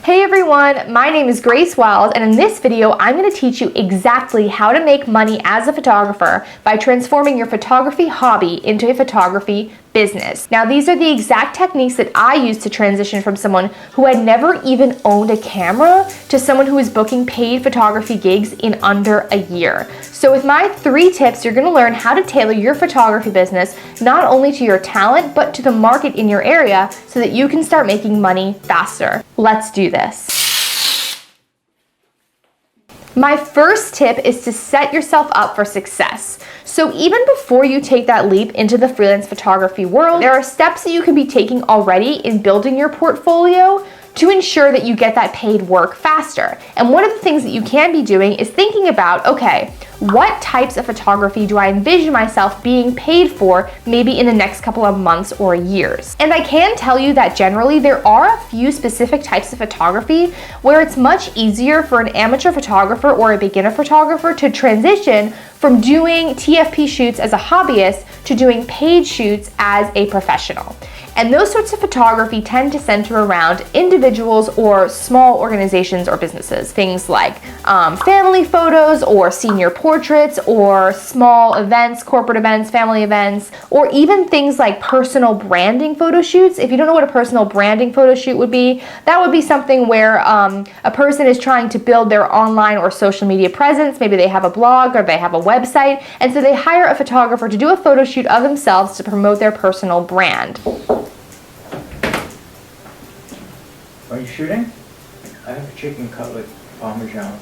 Hey everyone, my name is Grace Wells, and in this video I'm going to teach you exactly how to make money as a photographer by transforming your photography hobby into a photography business. Now these are the exact techniques that I used to transition from someone who had never even owned a camera to someone who is booking paid photography gigs in under a year. So with my 3 tips, you're going to learn how to tailor your photography business not only to your talent but to the market in your area so that you can start making money faster. Let's do this. My first tip is to set yourself up for success. So even before you take that leap into the freelance photography world, there are steps that you can be taking already in building your portfolio to ensure that you get that paid work faster. And one of the things that you can be doing is thinking about, okay, what types of photography do I envision myself being paid for maybe in the next couple of months or years? And I can tell you that generally there are a few specific types of photography where it's much easier for an amateur photographer or a beginner photographer to transition from doing TFP shoots as a hobbyist to doing paid shoots as a professional. And those sorts of photography tend to center around individuals or small organizations or businesses. Things like family photos or senior portraits or small events, corporate events, family events, or even things like personal branding photo shoots. If you don't know what a personal branding photo shoot would be, that would be something where a person is trying to build their online or social media presence. Maybe they have a blog or they have a website, and so they hire a photographer to do a photo shoot of themselves to promote their personal brand. Are you shooting? I have a chicken cutlet parmesan.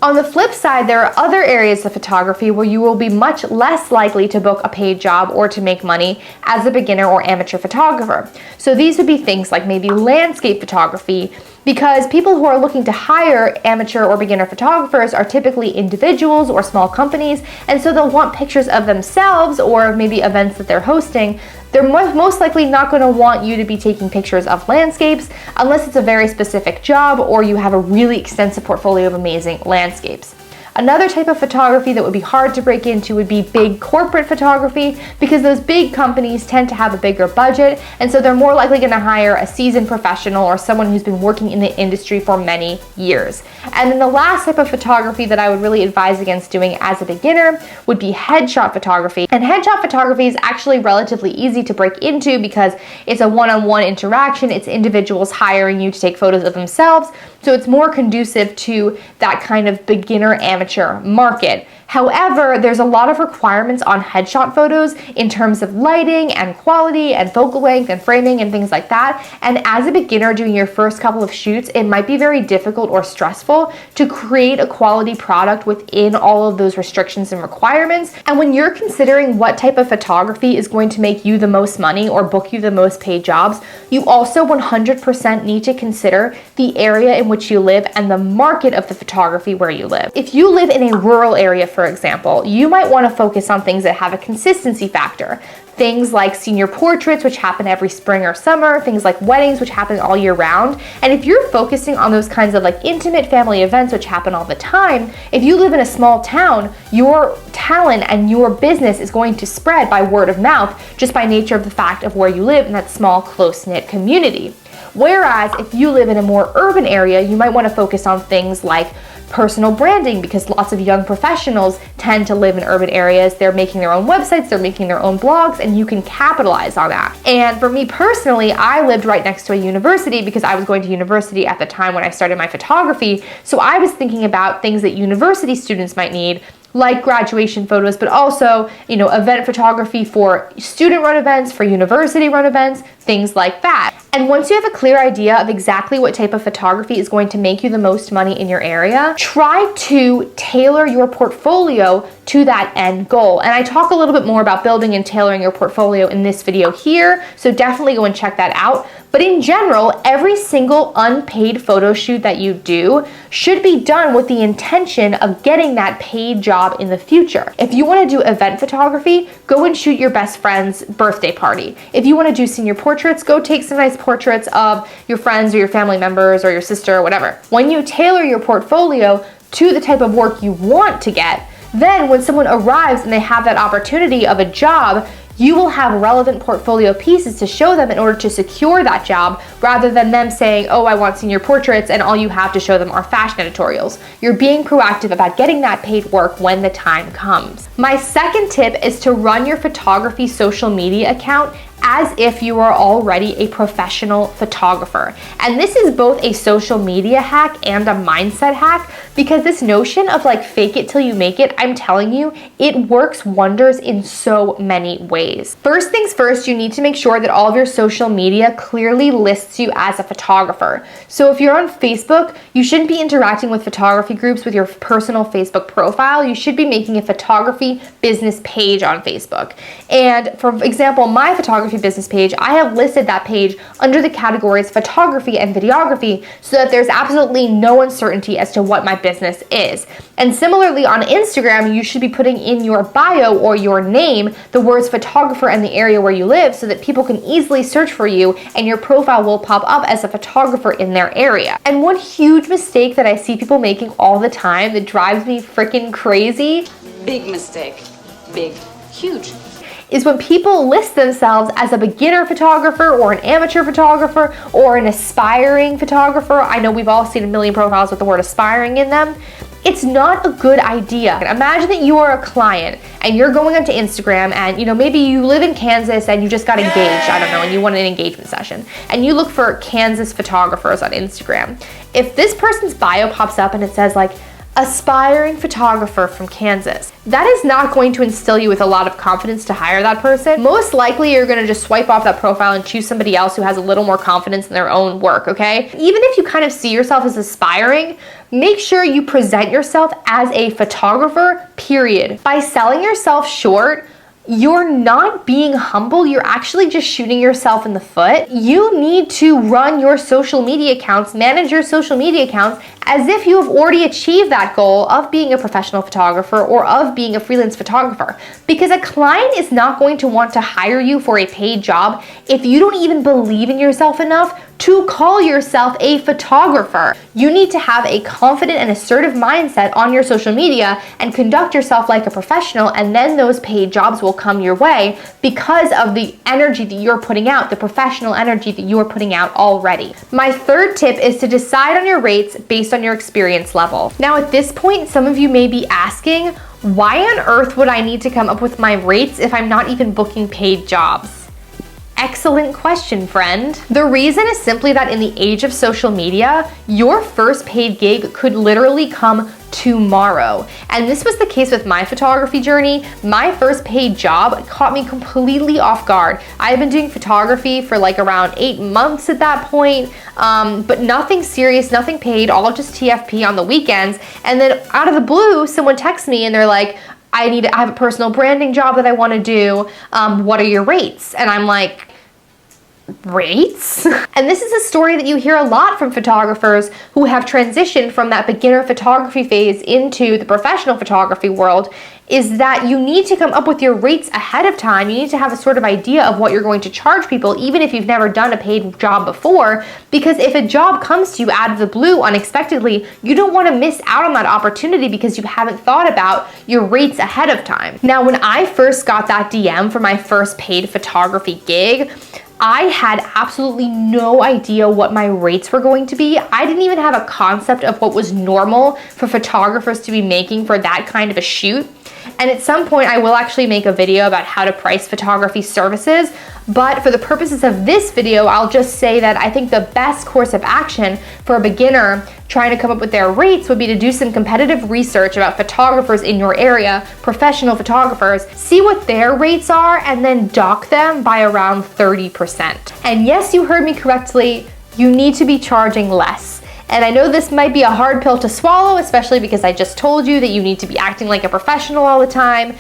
On the flip side, there are other areas of photography where you will be much less likely to book a paid job or to make money as a beginner or amateur photographer. So these would be things like maybe landscape photography, because people who are looking to hire amateur or beginner photographers are typically individuals or small companies, and so they'll want pictures of themselves or maybe events that they're hosting. They're most likely not going to want you to be taking pictures of landscapes unless it's a very specific job or you have a really extensive portfolio of amazing landscapes. Another type of photography that would be hard to break into would be big corporate photography, because those big companies tend to have a bigger budget, and so they're more likely going to hire a seasoned professional or someone who's been working in the industry for many years. And then the last type of photography that I would really advise against doing as a beginner would be headshot photography. And headshot photography is actually relatively easy to break into because it's a one-on-one interaction. It's individuals hiring you to take photos of themselves, so it's more conducive to that kind of beginner amateur market. However, there's a lot of requirements on headshot photos in terms of lighting and quality and focal length and framing and things like that. And as a beginner doing your first couple of shoots, it might be very difficult or stressful to create a quality product within all of those restrictions and requirements. And when you're considering what type of photography is going to make you the most money or book you the most paid jobs, you also 100% need to consider the area in which you live and the market of the photography where you live. If you live in a rural area, for example, you might want to focus on things that have a consistency factor. Things like senior portraits, which happen every spring or summer, things like weddings, which happen all year round. And if you're focusing on those kinds of like intimate family events, which happen all the time, if you live in a small town, your talent and your business is going to spread by word of mouth just by nature of the fact of where you live in that small, close-knit community. Whereas if you live in a more urban area, you might want to focus on things like personal branding, because lots of young professionals tend to live in urban areas. They're making their own websites, they're making their own blogs, and you can capitalize on that. And for me personally, I lived right next to a university because I was going to university at the time when I started my photography. So I was thinking about things that university students might need, like graduation photos, but also, event photography for student-run events, for university-run events, things like that. And once you have a clear idea of exactly what type of photography is going to make you the most money in your area, try to tailor your portfolio to that end goal. And I talk a little bit more about building and tailoring your portfolio in this video here, so definitely go and check that out. But in general, every single unpaid photo shoot that you do should be done with the intention of getting that paid job in the future. If you want to do event photography, go and shoot your best friend's birthday party. If you want to do senior portraits, go take some nice portraits of your friends or your family members or your sister or whatever. When you tailor your portfolio to the type of work you want to get, then when someone arrives and they have that opportunity of a job, you will have relevant portfolio pieces to show them in order to secure that job, rather than them saying, oh, I want senior portraits, and all you have to show them are fashion editorials. You're being proactive about getting that paid work when the time comes. My second tip is to run your photography social media account as if you are already a professional photographer. And this is both a social media hack and a mindset hack, because this notion of like fake it till you make it, I'm telling you, it works wonders in so many ways. First things first, you need to make sure that all of your social media clearly lists you as a photographer. So if you're on Facebook, you shouldn't be interacting with photography groups with your personal Facebook profile. You should be making a photography business page on Facebook. And for example, my photography business page, I have listed that page under the categories photography and videography, so that there's absolutely no uncertainty as to what my business is. And similarly on Instagram, you should be putting in your bio or your name the words photographer and the area where you live, so that people can easily search for you and your profile will pop up as a photographer in their area. And one huge mistake that I see people making all the time that drives me freaking crazy, big mistake, big, huge, is when people list themselves as a beginner photographer or an amateur photographer or an aspiring photographer. I know we've all seen a million profiles with the word aspiring in them. It's not a good idea. Imagine that you are a client and you're going onto Instagram and maybe you live in Kansas and you just got engaged, I don't know, and you want an engagement session. And you look for Kansas photographers on Instagram. If this person's bio pops up and it says like, aspiring photographer from Kansas, that is not going to instill you with a lot of confidence to hire that person. Most likely you're going to just swipe off that profile and choose somebody else who has a little more confidence in their own work, okay? Even if you kind of see yourself as aspiring, make sure you present yourself as a photographer, period. By selling yourself short, you're not being humble, you're actually just shooting yourself in the foot. You need to run your social media accounts, manage your social media accounts as if you have already achieved that goal of being a professional photographer or of being a freelance photographer. Because a client is not going to want to hire you for a paid job if you don't even believe in yourself enough to call yourself a photographer. You need to have a confident and assertive mindset on your social media and conduct yourself like a professional, and then those paid jobs will come your way because of the energy that you're putting out, the professional energy that you're putting out already. My third tip is to decide on your rates based on your experience level. Now at this point, some of you may be asking, why on earth would I need to come up with my rates if I'm not even booking paid jobs? Excellent question, friend. The reason is simply that in the age of social media, your first paid gig could literally come tomorrow. And this was the case with my photography journey. My first paid job caught me completely off guard. I had been doing photography for like around 8 months at that point, but nothing serious, nothing paid, all just TFP on the weekends. And then out of the blue, someone texts me and they're like, I have a personal branding job that I want to do. What are your rates? And I'm like, rates? And this is a story that you hear a lot from photographers who have transitioned from that beginner photography phase into the professional photography world, is that you need to come up with your rates ahead of time. You need to have a sort of idea of what you're going to charge people, even if you've never done a paid job before, because if a job comes to you out of the blue unexpectedly, you don't want to miss out on that opportunity because you haven't thought about your rates ahead of time. Now, when I first got that DM for my first paid photography gig, I had absolutely no idea what my rates were going to be. I didn't even have a concept of what was normal for photographers to be making for that kind of a shoot. And at some point I will actually make a video about how to price photography services, but for the purposes of this video, I'll just say that I think the best course of action for a beginner trying to come up with their rates would be to do some competitive research about photographers in your area, professional photographers, see what their rates are, and then dock them by around 30%. And yes, you heard me correctly, you need to be charging less. And I know this might be a hard pill to swallow, especially because I just told you that you need to be acting like a professional all the time,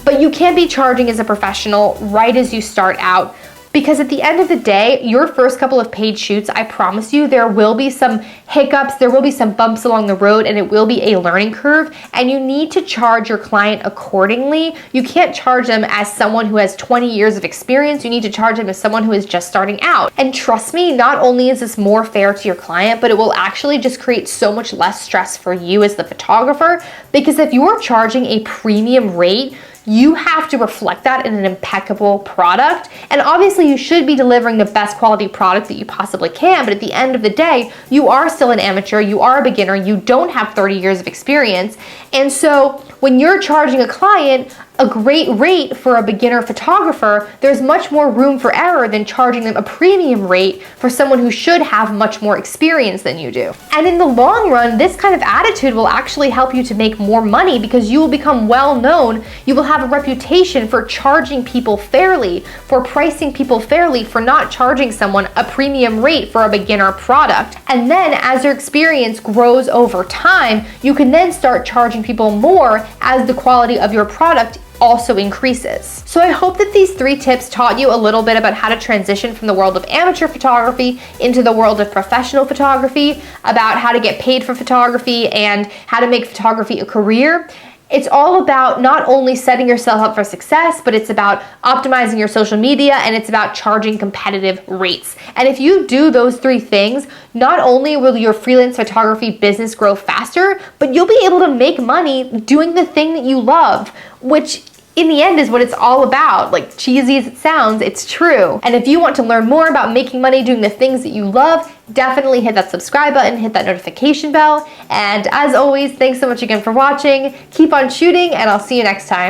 but you can't be charging as a professional right as you start out. Because at the end of the day, your first couple of paid shoots, I promise you, there will be some hiccups, there will be some bumps along the road, and it will be a learning curve, and you need to charge your client accordingly. You can't charge them as someone who has 20 years of experience, you need to charge them as someone who is just starting out. And trust me, not only is this more fair to your client, but it will actually just create so much less stress for you as the photographer, because if you're charging a premium rate, you have to reflect that in an impeccable product. And obviously you should be delivering the best quality product that you possibly can, but at the end of the day, you are still an amateur, you are a beginner, you don't have 30 years of experience. And so when you're charging a client a great rate for a beginner photographer, there's much more room for error than charging them a premium rate for someone who should have much more experience than you do. And in the long run, this kind of attitude will actually help you to make more money because you will become well known. You will have a reputation for charging people fairly, for pricing people fairly, for not charging someone a premium rate for a beginner product. And then as your experience grows over time, you can then start charging people more as the quality of your product also increases. So I hope that these 3 tips taught you a little bit about how to transition from the world of amateur photography into the world of professional photography, about how to get paid for photography and how to make photography a career. It's all about not only setting yourself up for success, but it's about optimizing your social media, and it's about charging competitive rates. And if you do those 3 things, not only will your freelance photography business grow faster, but you'll be able to make money doing the thing that you love, which in the end is what it's all about. Like, cheesy as it sounds, it's true. And if you want to learn more about making money doing the things that you love, definitely hit that subscribe button, hit that notification bell. And as always, thanks so much again for watching. Keep on shooting, and I'll see you next time.